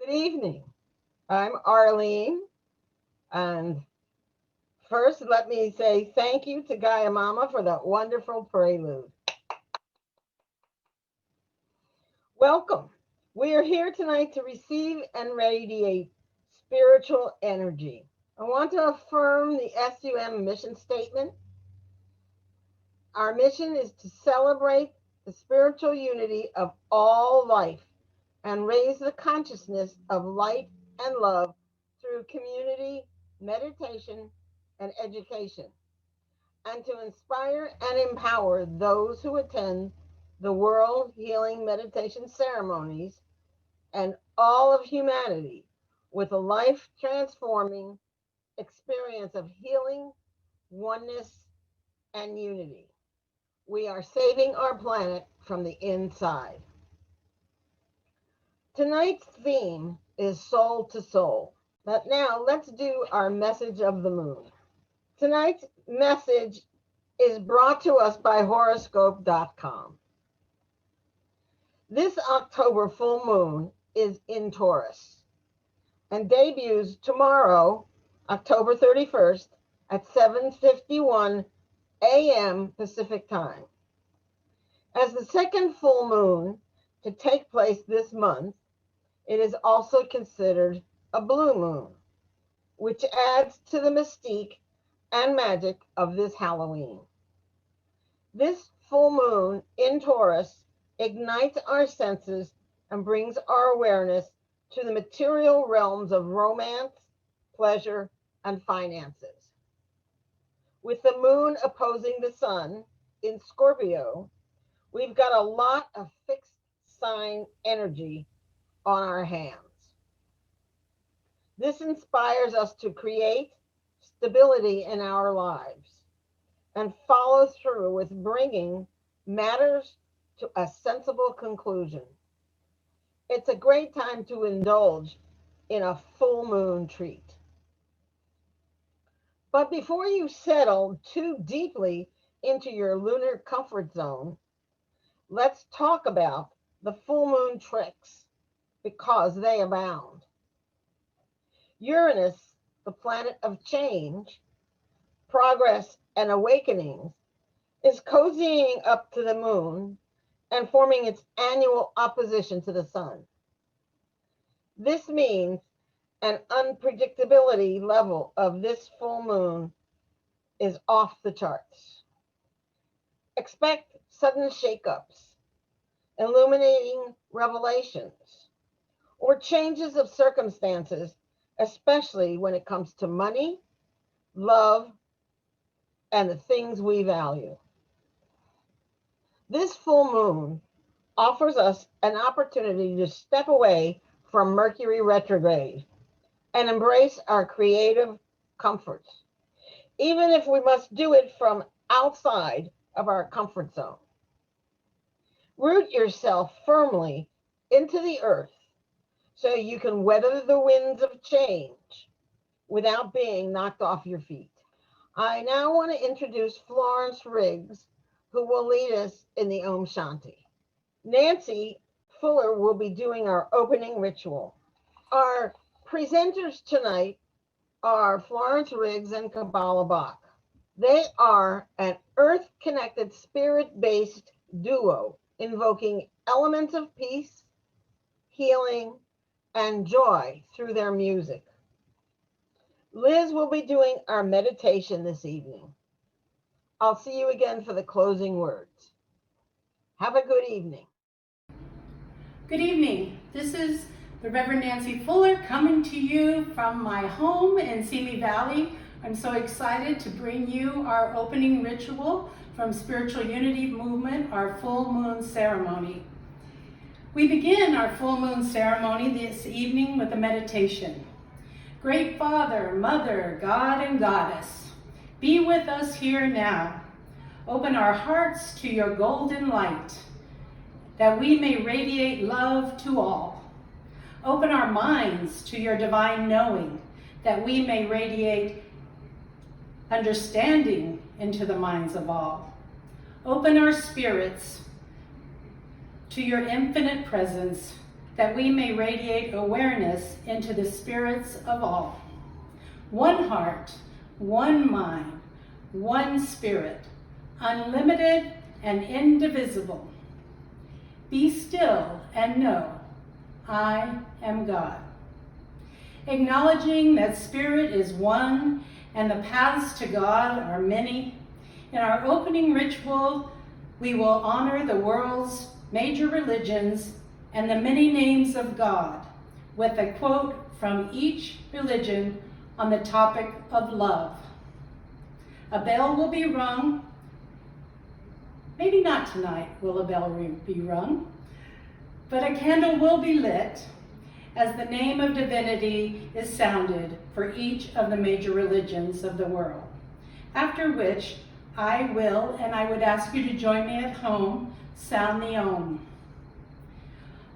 Good evening. I'm Arlene, and first let me say thank you to Gaia Mama for that wonderful prelude. Welcome. We are here tonight to receive and radiate spiritual energy. I want to affirm the SUM mission statement. Our mission is to celebrate the spiritual unity of all life and raise the consciousness of light and love through community, meditation, and education, and to inspire and empower those who attend the World Healing Meditation ceremonies and all of humanity with a life-transforming experience of healing, oneness, and unity. We are saving our planet from the inside. Tonight's theme is soul to soul. But now let's do our message of the moon. Tonight's message is brought to us by horoscope.com. This October full moon is in Taurus and debuts tomorrow, October 31st at 7:51 a.m. Pacific time. As the second full moon to take place this month, it is also considered a blue moon, which adds to the mystique and magic of this Halloween. This full moon in Taurus ignites our senses and brings our awareness to the material realms of romance, pleasure, and finances. With the moon opposing the sun in Scorpio, we've got a lot of fixed sign energy on our hands. This inspires us to create stability in our lives and follow through with bringing matters to a sensible conclusion. It's a great time to indulge in a full moon treat. But before you settle too deeply into your lunar comfort zone, let's talk about the full moon tricks, because they abound. Uranus, the planet of change, progress, and awakenings, is cozying up to the moon and forming its annual opposition to the sun. This means an unpredictability level of this full moon is off the charts. Expect sudden shakeups, illuminating revelations, or changes of circumstances, especially when it comes to money, love, and the things we value. This full moon offers us an opportunity to step away from Mercury retrograde and embrace our creative comforts, even if we must do it from outside of our comfort zone. Root yourself firmly into the earth so you can weather the winds of change without being knocked off your feet. I now want to introduce Florence Riggs, who will lead us in the Om Shanti. Nancy Fuller will be doing our opening ritual. Our presenters tonight are Florence Riggs and Kabbalah Bach. They are an earth-connected, spirit-based duo, invoking elements of peace, healing, and joy through their music. Liz will be doing our meditation this evening. I'll see you again for the closing words. Have a good evening. Good evening. This is the Reverend Nancy Fuller coming to you from my home in Simi Valley. I'm so excited to bring you our opening ritual from Spiritual Unity Movement, our full moon ceremony. We begin our full moon ceremony this evening with a meditation. Great Father, Mother, God and Goddess, be with us here now. Open our hearts to your golden light, that we may radiate love to all. Open our minds to your divine knowing, that we may radiate understanding into the minds of all. Open our spirits to your infinite presence, that we may radiate awareness into the spirits of all. One heart, one mind, one spirit, unlimited and indivisible. Be still and know, I am God. Acknowledging that spirit is one and the paths to God are many, in our opening ritual, we will honor the world's major religions and the many names of God with a quote from each religion on the topic of love. A bell will be rung. Maybe not tonight will a bell be rung, but a candle will be lit as the name of divinity is sounded for each of the major religions of the world. After which, I will, and I would ask you to join me at home, sound the Om.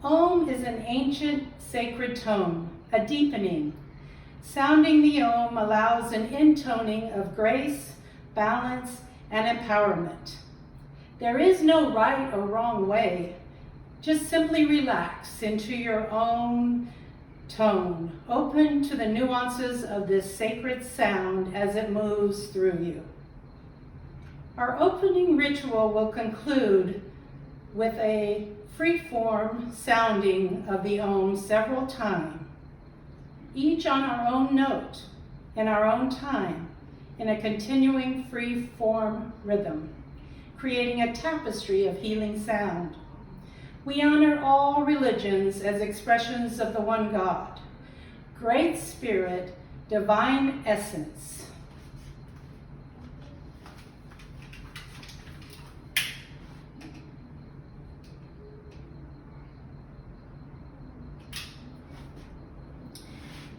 Om is an ancient sacred tone, a deepening. Sounding the Om allows an intoning of grace, balance, and empowerment. There is no right or wrong way. Just simply relax into your own tone, open to the nuances of this sacred sound as it moves through you. Our opening ritual will conclude with a free-form sounding of the Om several times, each on our own note, in our own time, in a continuing free-form rhythm, creating a tapestry of healing sound. We honor all religions as expressions of the one God, Great Spirit, Divine Essence.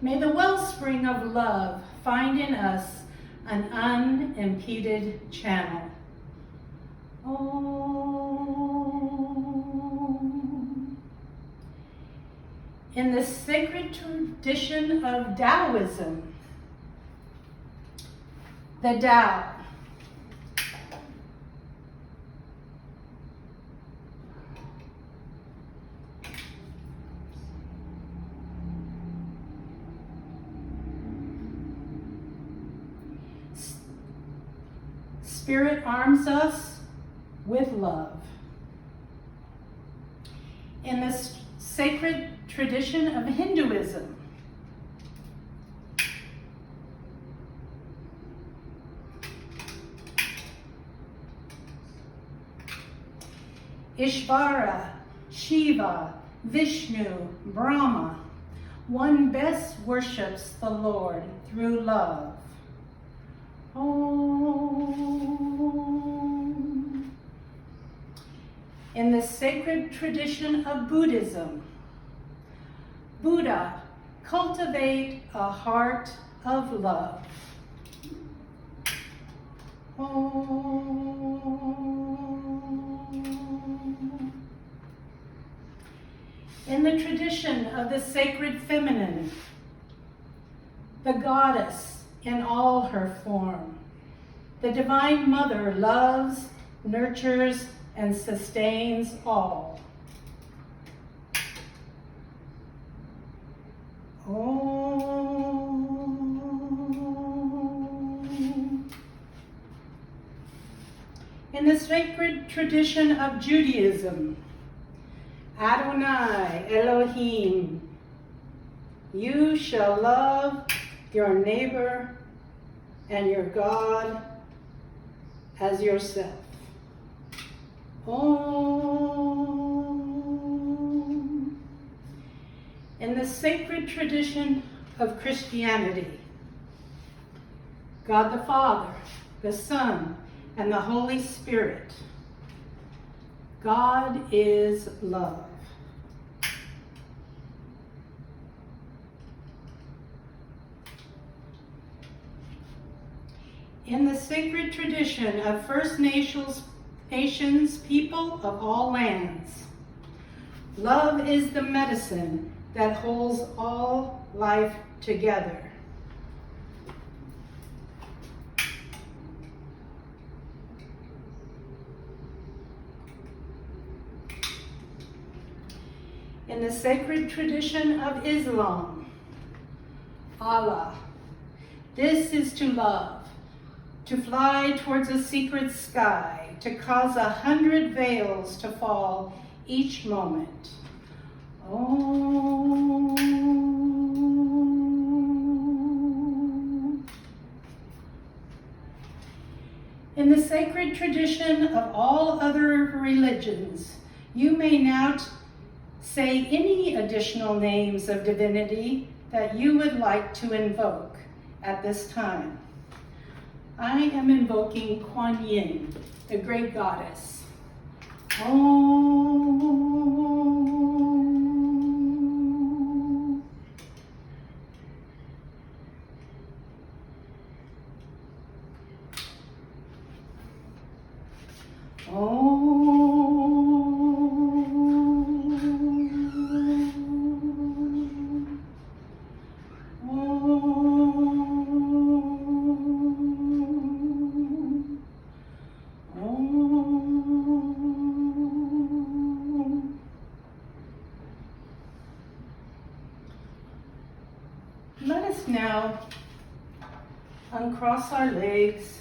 May the wellspring of love find in us an unimpeded channel. Om. In the sacred tradition of Taoism, the Tao, Spirit arms us with love. In the sacred tradition of Hinduism, Ishvara, Shiva, Vishnu, Brahma, one best worships the Lord through love. Om. In the sacred tradition of Buddhism, Buddha, cultivate a heart of love. Om. In the tradition of the sacred feminine, the goddess in all her form, the Divine Mother loves, nurtures, and sustains all. Om. In the sacred tradition of Judaism, Adonai Elohim, you shall love your neighbor and your God as yourself. Om. In the sacred tradition of Christianity, God the Father, the Son, and the Holy Spirit. God is love. In the sacred tradition of First Nations people of all lands, love is the medicine that holds all life together. In the sacred tradition of Islam, Allah, this is to love, to fly towards a secret sky, to cause 100 veils to fall each moment. Oh. In the sacred tradition of all other religions, you may now say any additional names of divinity that you would like to invoke at this time. I am invoking Kuan Yin, the great goddess. Om. Let us now uncross our legs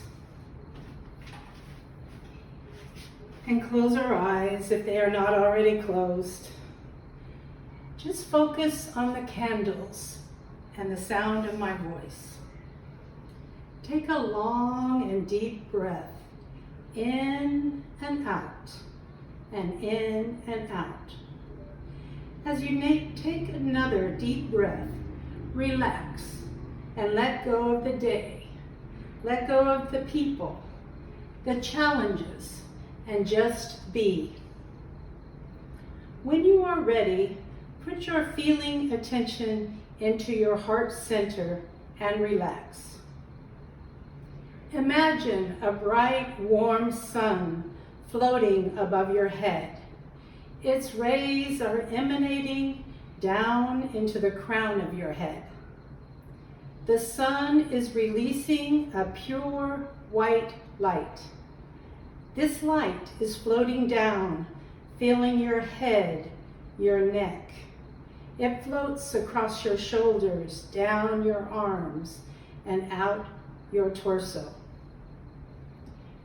and close our eyes if they are not already closed. Just focus on the candles and the sound of my voice. Take a long and deep breath in and out, and in and out. As you take another deep breath, relax and let go of the day. Let go of the people, the challenges, and just be. When you are ready, put your feeling attention into your heart center and relax. Imagine a bright, warm sun floating above your head. Its rays are emanating down into the crown of your head. The sun is releasing a pure white light. This light is floating down, filling your head, your neck. It floats across your shoulders, down your arms, and out your torso.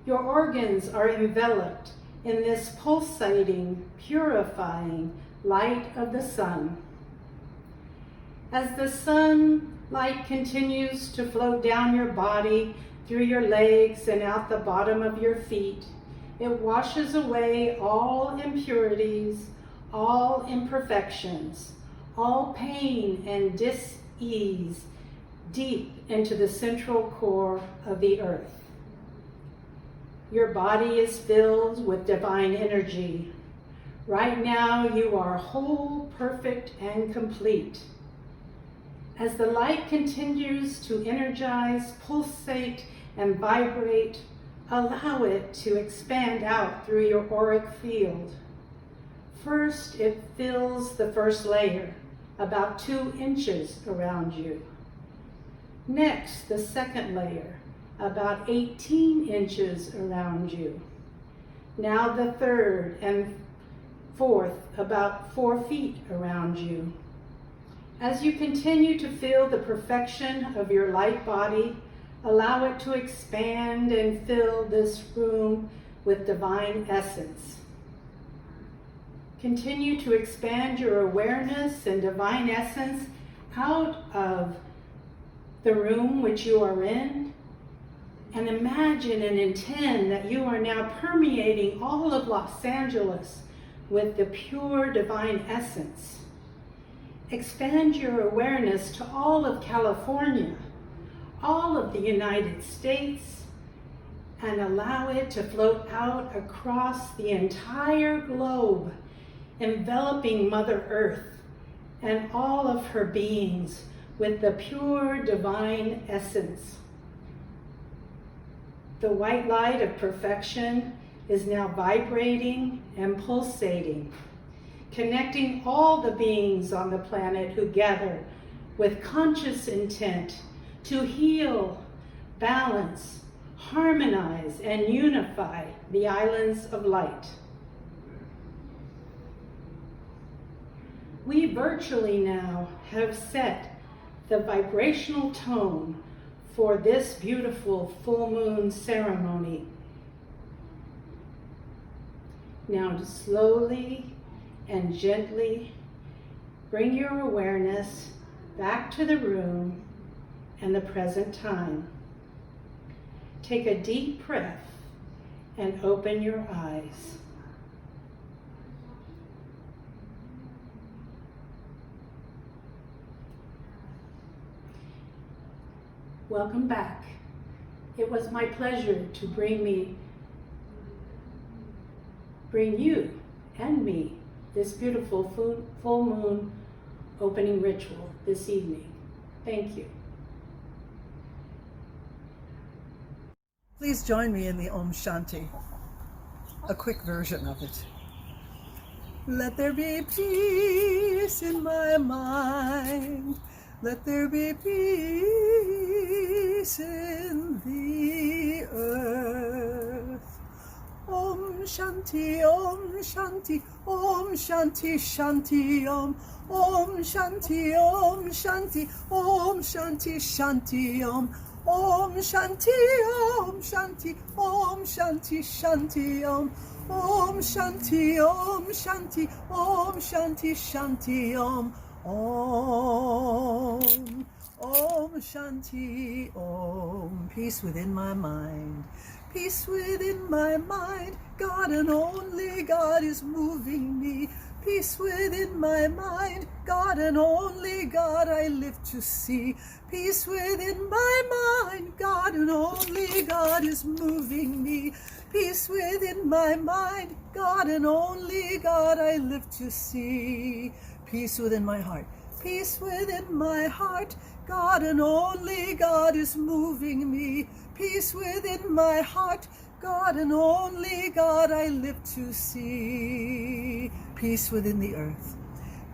Your organs are enveloped in this pulsating, purifying light of the sun. As the sunlight continues to float down your body, through your legs and out the bottom of your feet, it washes away all impurities, all imperfections, all pain and dis-ease deep into the central core of the earth. Your body is filled with divine energy. Right now you are whole, perfect, and complete. As the light continues to energize, pulsate, and vibrate, allow it to expand out through your auric field. First, it fills the first layer, about 2 inches around you. Next, the second layer, about 18 inches around you. Now the third and fourth, about 4 feet around you. As you continue to feel the perfection of your light body, allow it to expand and fill this room with divine essence. Continue to expand your awareness and divine essence out of the room which you are in, and imagine and intend that you are now permeating all of Los Angeles with the pure divine essence. Expand your awareness to all of California, all of the United States, and allow it to float out across the entire globe, enveloping Mother Earth and all of her beings with the pure divine essence. The white light of perfection is now vibrating and pulsating, connecting all the beings on the planet who gather with conscious intent to heal, balance, harmonize, and unify the islands of light. we virtually now have set the vibrational tone for this beautiful full moon ceremony. Now slowly and gently bring your awareness back to the room and the present time. Take a deep breath and open your eyes. Welcome back. It was my pleasure to bring you and me this beautiful full moon opening ritual this evening. Thank you. Please join me in the Om Shanti, a quick version of it. Let there be peace in my mind. Let there be peace in the earth. Om Shanti, Om Shanti, Om Shanti, Shanti Om. Om Shanti, Om Shanti, Om Shanti, Shanti Om. Om Shanti, Om Shanti, Om Shanti, Shanti Om. Om Shanti, Om Shanti, Om Shanti, Shanti Om. Om, Om Shanti, Om. Peace within my mind. Peace within my mind. God and only God is moving me. Peace within my mind. God and only God I live to see. Peace within my mind. God and only God is moving me. Peace within my mind. God and only God I live to see. Peace within my heart. Peace within my heart. God and only God is moving me. Peace within my heart. God and only God I live to see. Peace within the earth.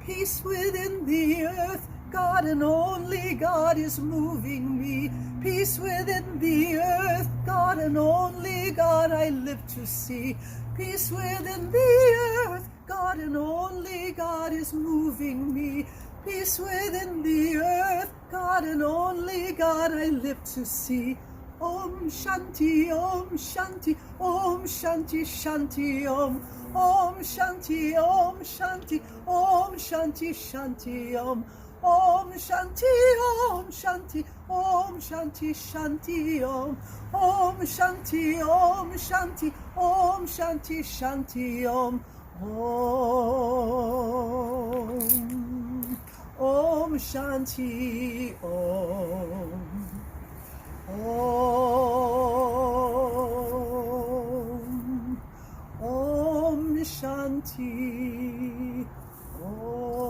Peace within the earth. God and only God is moving me. Peace within the earth. God and only God I live to see. Peace within the earth. God and only God is moving me. Peace within the earth. God and only God I live to see. Om Shanti, Om Shanti, Om Shanti, Shanti Om. Om Shanti, Om Shanti, Om Shanti, Shanti Om. Om Shanti, Om Shanti, Om Shanti, Shanti Om. Om Shanti, Om Shanti, Om Shanti, Shanti Om. Om Shanti, Om. Om Shanti, Om.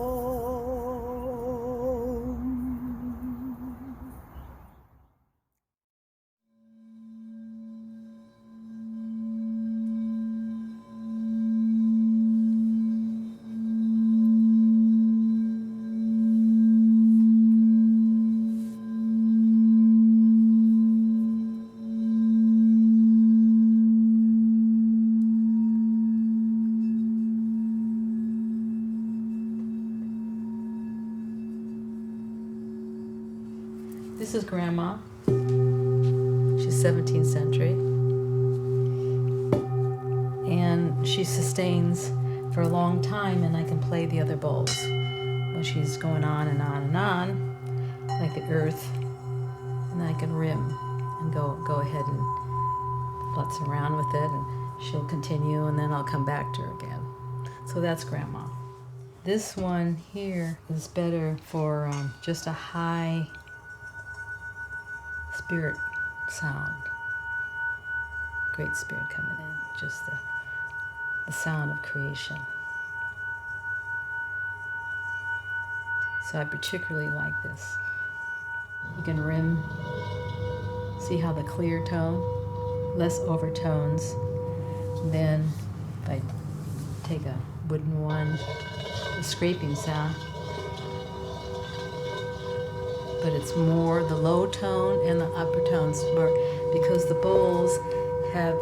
This is Grandma. She's 17th century. And she sustains for a long time, and I can play the other bowls. When she's going on and on and on, like the earth, and I can rim and go ahead and putz around with it, and she'll continue, and then I'll come back to her again. So that's Grandma. This one here is better for just a high spirit sound. Great spirit coming in, just the sound of creation. So I particularly like this. You can rim, see how the clear tone, less overtones. Then if I take a wooden one, the scraping sound, but it's more the low tone and the upper tones, more because the bowls have,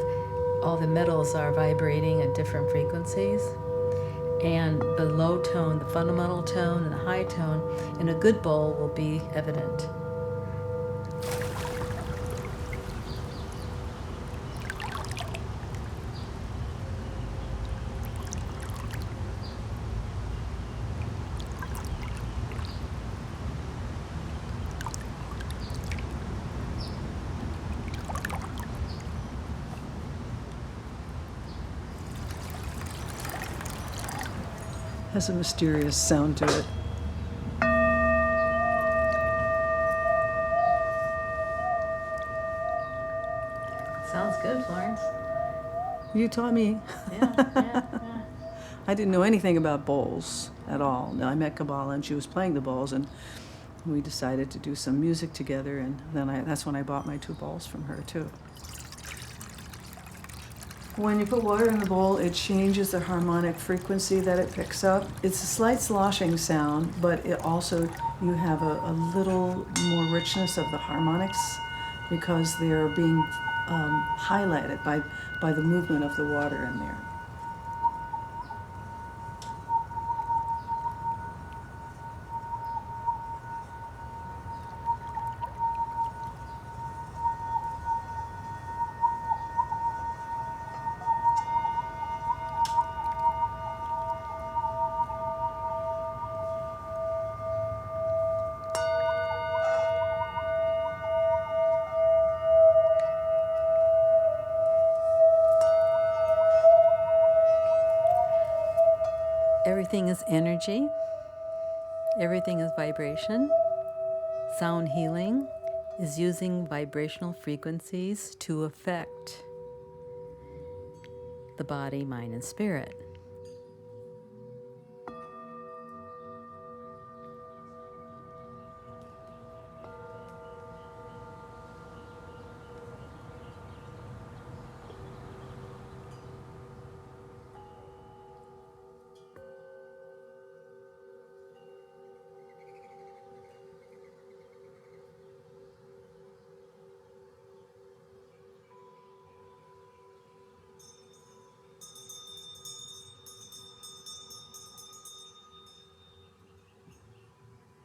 all the metals are vibrating at different frequencies, And the low tone, the fundamental tone, and the high tone in a good bowl will be evident. Has a mysterious sound to it. Sounds good, Florence. You taught me. Yeah. I didn't know anything about bowls at all. I met Kabbalah and she was playing the bowls, and we decided to do some music together, and then that's when I bought my 2 bowls from her too. When you put water in the bowl, it changes the harmonic frequency that it picks up. It's a slight sloshing sound, but it also, you have a little more richness of the harmonics because they're being highlighted by the movement of the water in there. Everything is energy. Everything is vibration. Sound healing is using vibrational frequencies to affect the body, mind, and spirit.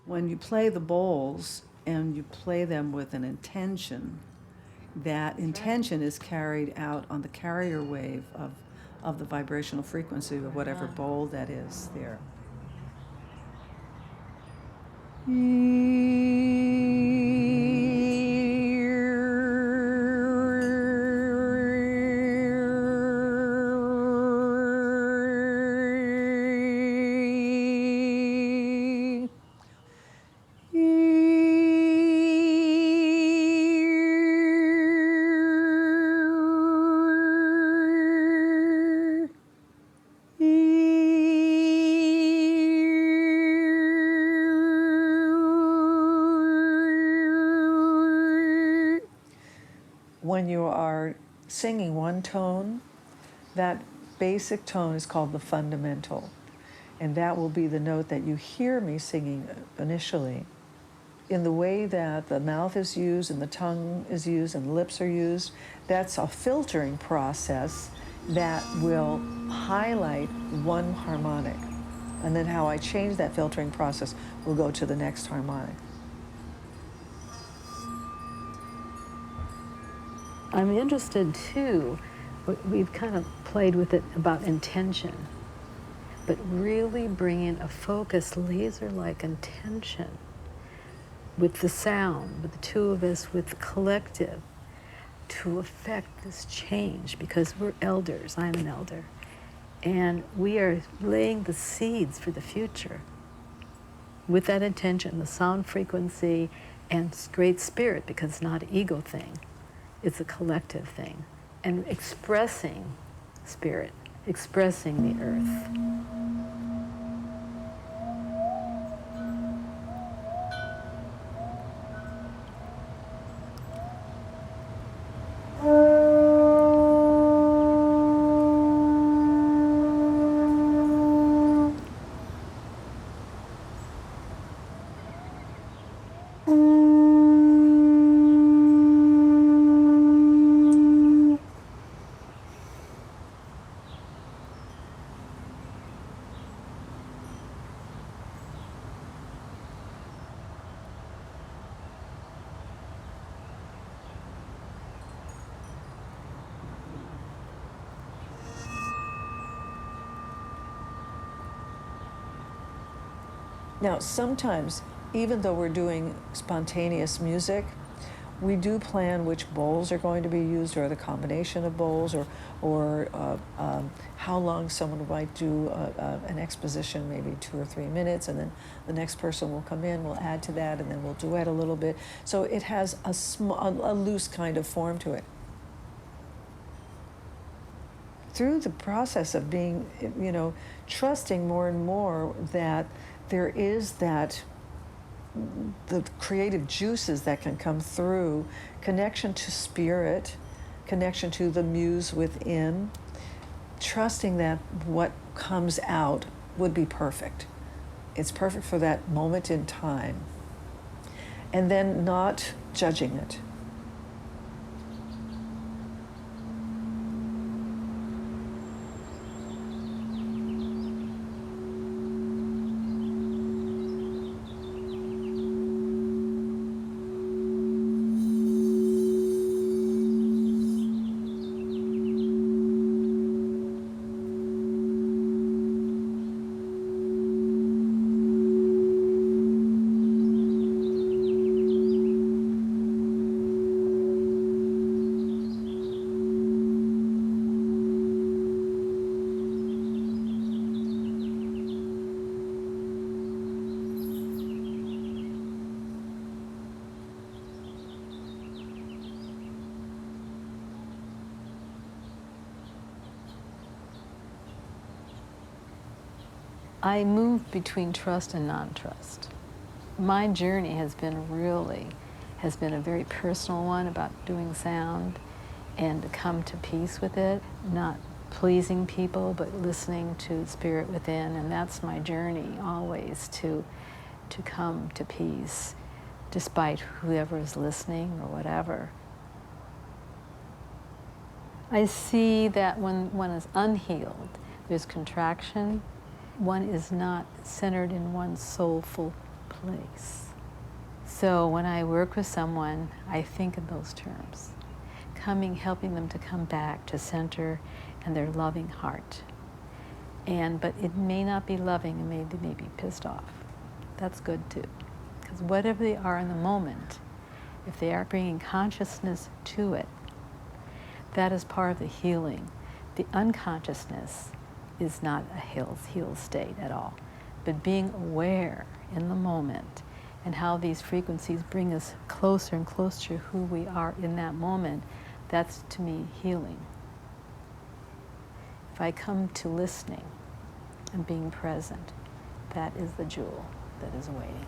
When you play the bowls and you play them with an intention, that intention is carried out on the carrier wave of the vibrational frequency of whatever bowl that is there. When you are singing one tone, that basic tone is called the fundamental. And that will be the note that you hear me singing initially. In the way that the mouth is used and the tongue is used and the lips are used, that's a filtering process that will highlight one harmonic. And then how I change that filtering process will go to the next harmonic. I'm interested too, we've kind of played with it about intention, but really bringing a focused laser-like intention with the sound, with the two of us, with the collective, to affect this change, because we're elders, I'm an elder, and we are laying the seeds for the future with that intention, the sound frequency and great spirit, because it's not an ego thing. It's a collective thing, and expressing spirit, expressing the earth. Now, sometimes, even though we're doing spontaneous music, we do plan which bowls are going to be used, or the combination of bowls, or how long someone might do an exposition, maybe 2 or 3 minutes, and then the next person will come in, we'll add to that, and then we'll duet a little bit. So it has a loose kind of form to it. Through the process of being, trusting more and more that there is the creative juices that can come through, connection to spirit, connection to the muse within, trusting that what comes out would be perfect. It's perfect for that moment in time. And then not judging it. I move between trust and non-trust. My journey has been a very personal one about doing sound and to come to peace with it, not pleasing people, but listening to spirit within. And that's my journey always, to come to peace, despite whoever is listening or whatever. I see that when one is unhealed, there's contraction. One is not centered in one soulful place. So when I work with someone, I think in those terms, helping them to come back to center and their loving heart. But it may not be loving, and they may be pissed off. That's good too, because whatever they are in the moment, if they are bringing consciousness to it, that is part of the healing. The unconsciousness is not a healed state at all, but being aware in the moment and how these frequencies bring us closer and closer to who we are in that moment, that's to me healing. If I come to listening and being present, that is the jewel that is waiting.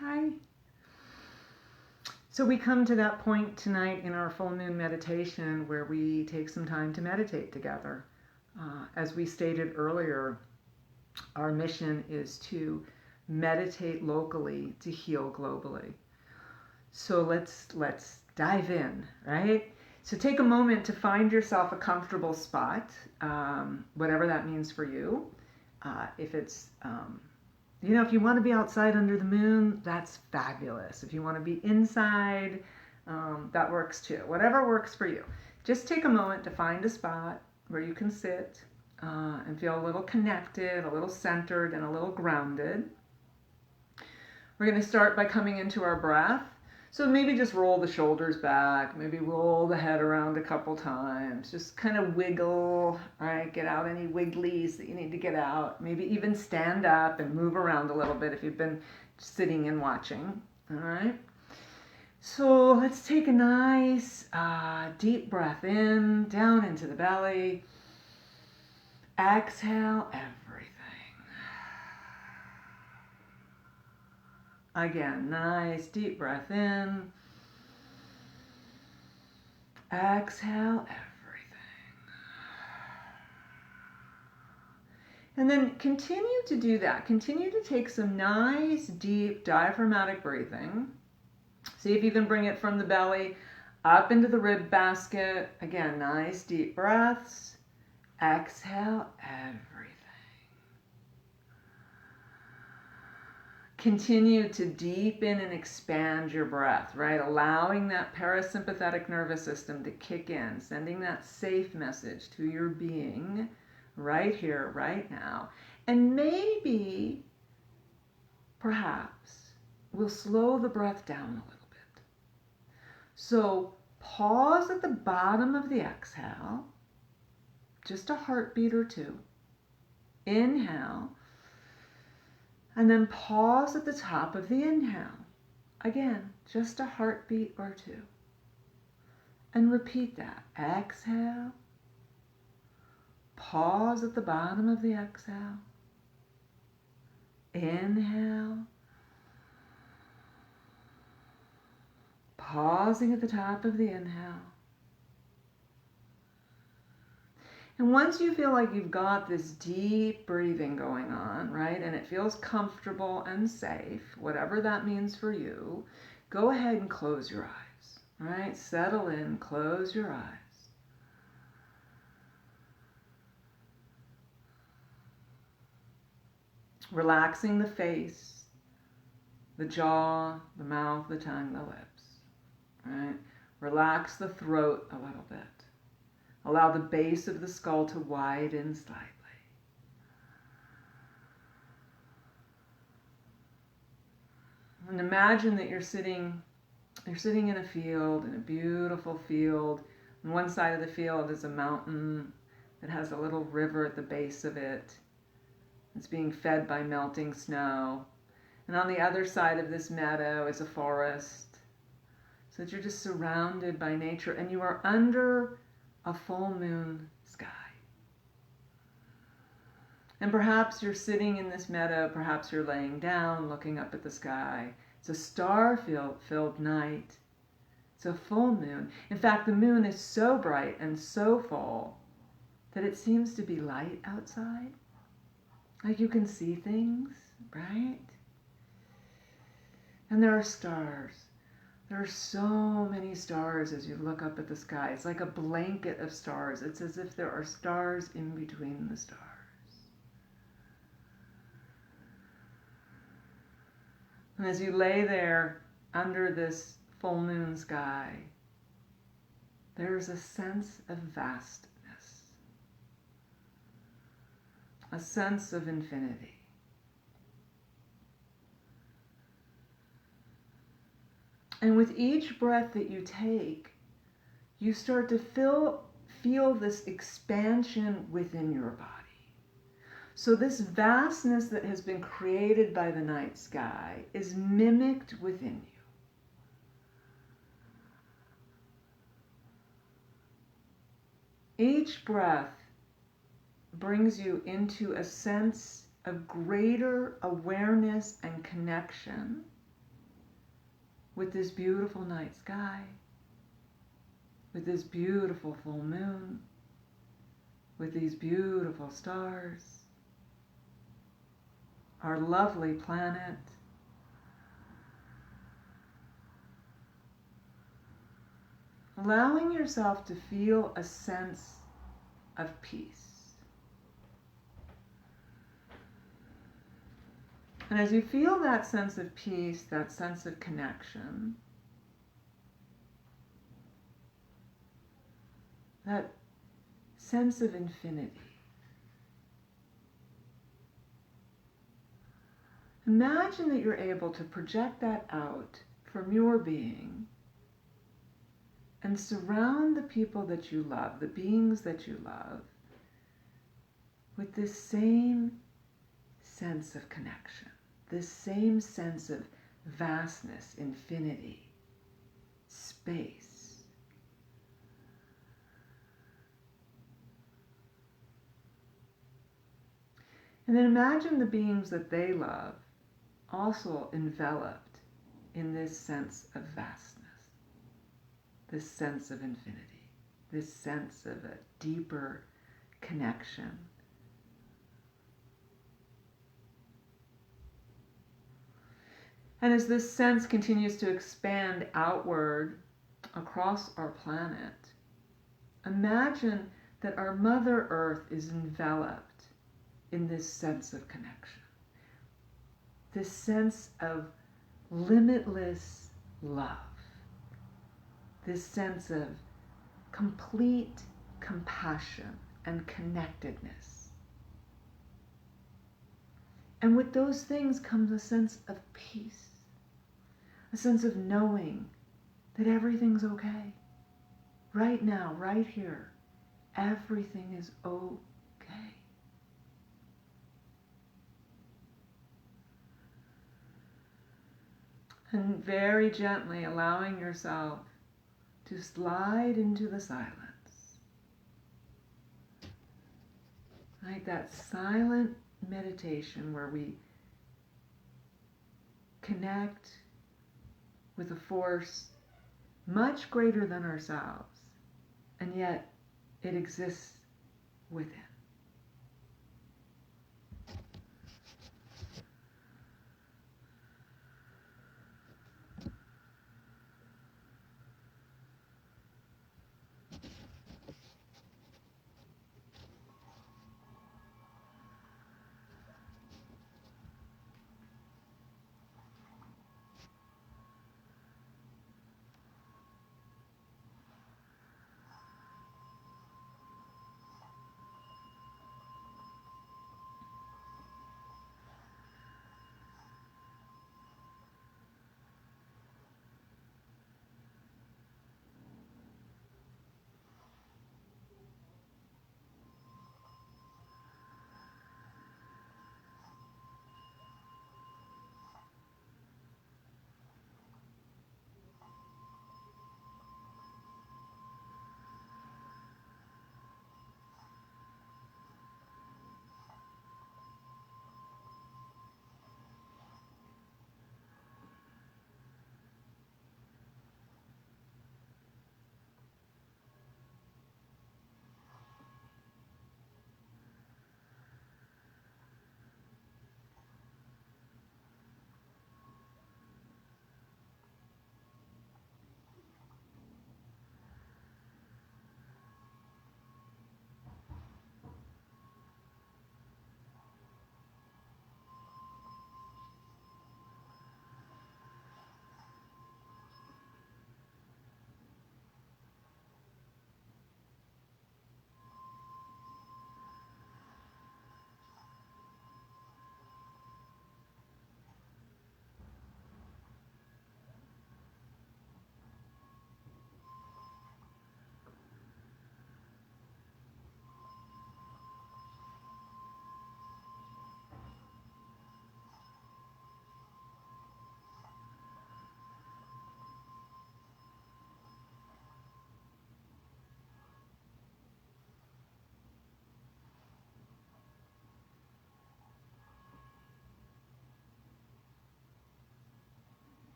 Okay. So we come to that point tonight in our full moon meditation where we take some time to meditate together. As we stated earlier, our mission is to meditate locally to heal globally. So let's dive in, right? So take a moment to find yourself a comfortable spot, whatever that means for you. If it's, if you want to be outside under the moon, that's fabulous. If you want to be inside, that works too. Whatever works for you. Just take a moment to find a spot where you can sit and feel a little connected, a little centered, and a little grounded. We're going to start by coming into our breath. So maybe just roll the shoulders back, maybe roll the head around a couple times, just kind of wiggle, right? Get out any wigglies that you need to get out. Maybe even stand up and move around a little bit if you've been sitting and watching, all right? So let's take a nice deep breath in, down into the belly. Exhale everything. Again, nice deep breath in. Exhale everything. And then continue to do that. Continue to take some nice deep diaphragmatic breathing. See if you can bring it from the belly up into the rib basket. Again, nice deep breaths. Exhale everything. Continue to deepen and expand your breath, right? Allowing that parasympathetic nervous system to kick in, sending that safe message to your being right here, right now. And maybe, perhaps, we'll slow the breath down a little bit. So pause at the bottom of the exhale, just a heartbeat or two. Inhale. And then pause at the top of the inhale. Again, just a heartbeat or two. And repeat that. Exhale. Pause at the bottom of the exhale. Inhale. Pausing at the top of the inhale. And once you feel like you've got this deep breathing going on, right, and it feels comfortable and safe, whatever that means for you, go ahead and close your eyes, right? Settle in, close your eyes. Relaxing the face, the jaw, the mouth, the tongue, the lips, right? Relax the throat a little bit. Allow the base of the skull to widen slightly. And imagine that you're sitting in a field, in a beautiful field. On one side of the field is a mountain that has a little river at the base of it. It's being fed by melting snow. And on the other side of this meadow is a forest. So that you're just surrounded by nature, and you are under a full moon sky. And perhaps you're sitting in this meadow, perhaps you're laying down, looking up at the sky. It's a star-filled night. It's a full moon. In fact, the moon is so bright and so full that it seems to be light outside. Like you can see things, right? And there are stars. There are so many stars as you look up at the sky. It's like a blanket of stars. It's as if there are stars in between the stars. And as you lay there under this full moon sky, there's a sense of vastness, a sense of infinity. And with each breath that you take, you start to feel this expansion within your body. So this vastness that has been created by the night sky is mimicked within you. Each breath brings you into a sense of greater awareness and connection with this beautiful night sky, with this beautiful full moon, with these beautiful stars, our lovely planet. Allowing yourself to feel a sense of peace. And as you feel that sense of peace, that sense of connection, that sense of infinity, imagine that you're able to project that out from your being and surround the people that you love, the beings that you love, with this same sense of connection, this same sense of vastness, infinity, space. And then imagine the beings that they love also enveloped in this sense of vastness, this sense of infinity, this sense of a deeper connection. And as this sense continues to expand outward across our planet, imagine that our Mother Earth is enveloped in this sense of connection, this sense of limitless love, this sense of complete compassion and connectedness. And with those things comes a sense of peace, a sense of knowing that everything's okay. Right now, right here, everything is okay. And very gently allowing yourself to slide into the silence. Like that silent meditation where we connect with a force much greater than ourselves, and yet it exists within.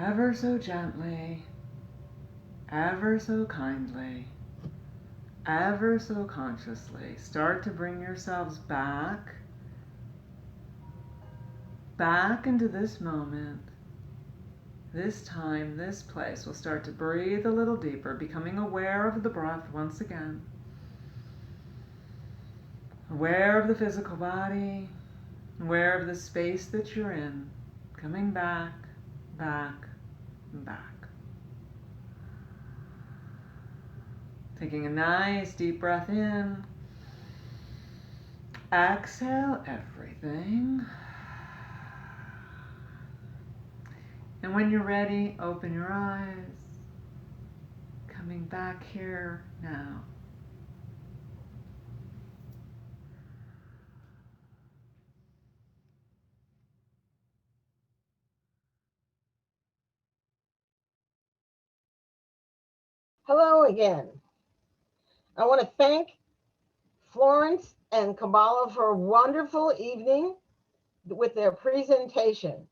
ever so gently, ever so kindly, ever so consciously, start to bring yourselves back into this moment, this time, this place. We'll start to breathe a little deeper, becoming aware of the breath once again. Aware of the physical body, aware of the space that you're in, coming back, back, back. Taking a nice deep breath in. Exhale everything. And when you're ready, open your eyes. Coming back here now. Hello again. I want to thank Florence and Kabbalah for a wonderful evening with their presentation.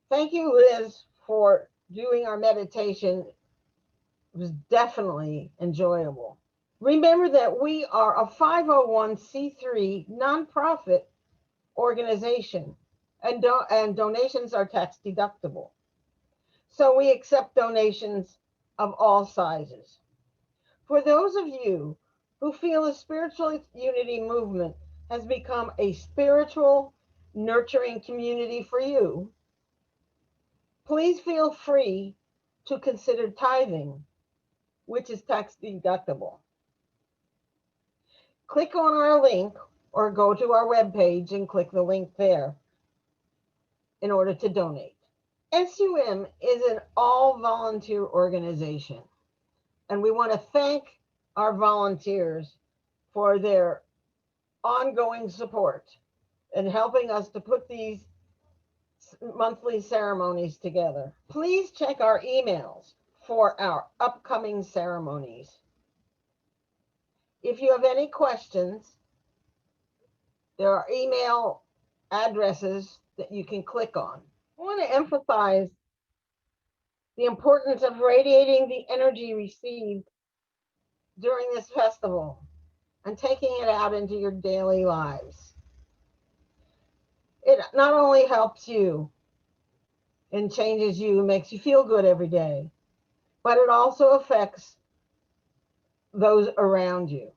Thank you, Liz, for doing our meditation. It was definitely enjoyable. Remember that we are a 501c3 nonprofit organization, and donations are tax deductible. So we accept donations of all sizes. For those of you who feel the spiritual unity movement has become a spiritual, nurturing community for you, please feel free to consider tithing, which is tax deductible. Click on our link or go to our webpage and click the link there in order to donate. SUM is an all-volunteer organization, and we want to thank our volunteers for their ongoing support and helping us to put these monthly ceremonies together. Please check our emails for our upcoming ceremonies. If you have any questions, there are email addresses that you can click on. I want to emphasize the importance of radiating the energy received during this festival and taking it out into your daily lives. It not only helps you and changes you, makes you feel good every day, but it also affects those around you.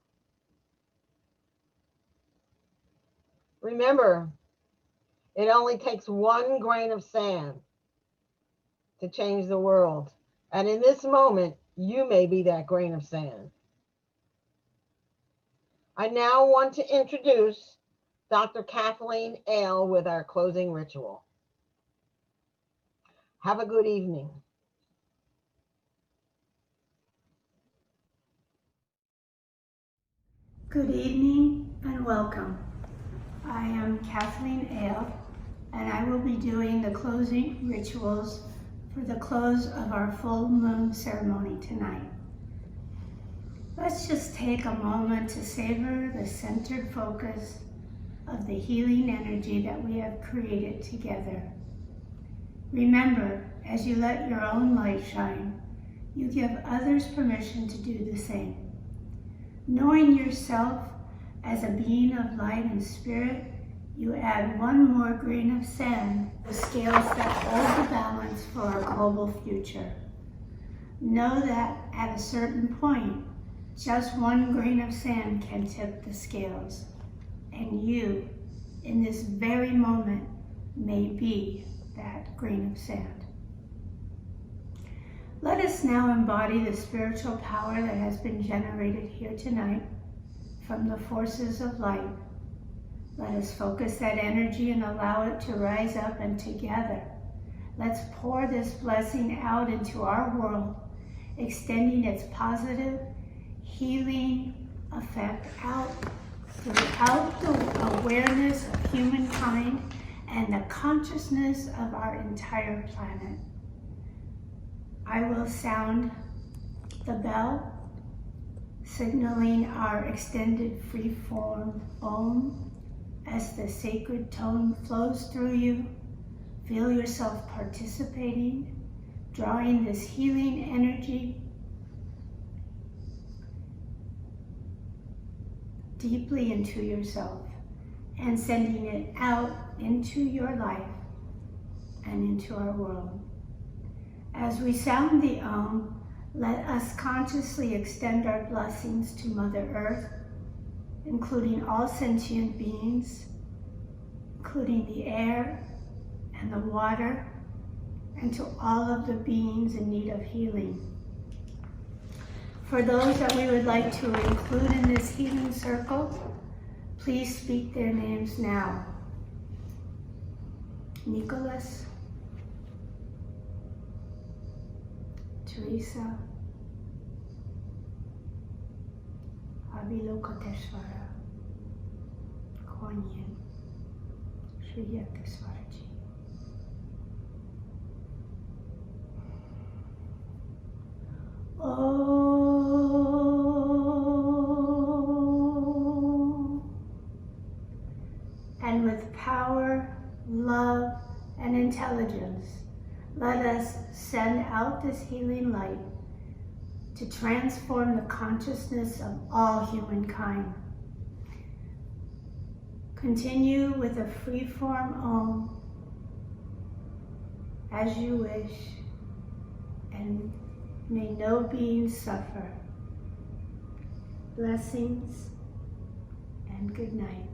Remember, it only takes one grain of sand to change the world. And in this moment, you may be that grain of sand. I now want to introduce Dr. Kathleen Ale with our closing ritual. Have a good evening. Good evening and welcome. I am Kathleen Ale, and I will be doing the closing rituals for the close of our full moon ceremony tonight. Let's just take a moment to savor the centered focus of the healing energy that we have created together. Remember, as you let your own light shine, you give others permission to do the same. Knowing yourself as a being of light and spirit, you add one more grain of sand, the scales that hold the balance for our global future. Know that at a certain point, just one grain of sand can tip the scales, and you, in this very moment, may be that grain of sand. Let us now embody the spiritual power that has been generated here tonight from the forces of light. Let us focus that energy and allow it to rise up, and together, let's pour this blessing out into our world, extending its positive, healing effect out throughout the awareness of humankind and the consciousness of our entire planet. I will sound the bell, signaling our extended free-form Om. As the sacred tone flows through you, feel yourself participating drawing this healing energy deeply into yourself and sending it out into your life and into our world. As we sound the Om, let us consciously extend our blessings to Mother Earth, including all sentient beings, including the air and the water, and to all of the beings in need of healing. For those that we would like to include in this healing circle, please speak their names now. Nicholas, Teresa, Avalokiteshvara, Kuan Yin, Sri Yukteswaraji. And with power, love, and intelligence, let us send out this healing light to transform the consciousness of all humankind. Continue with a free-form Om as you wish, and may no being suffer. Blessings and good night.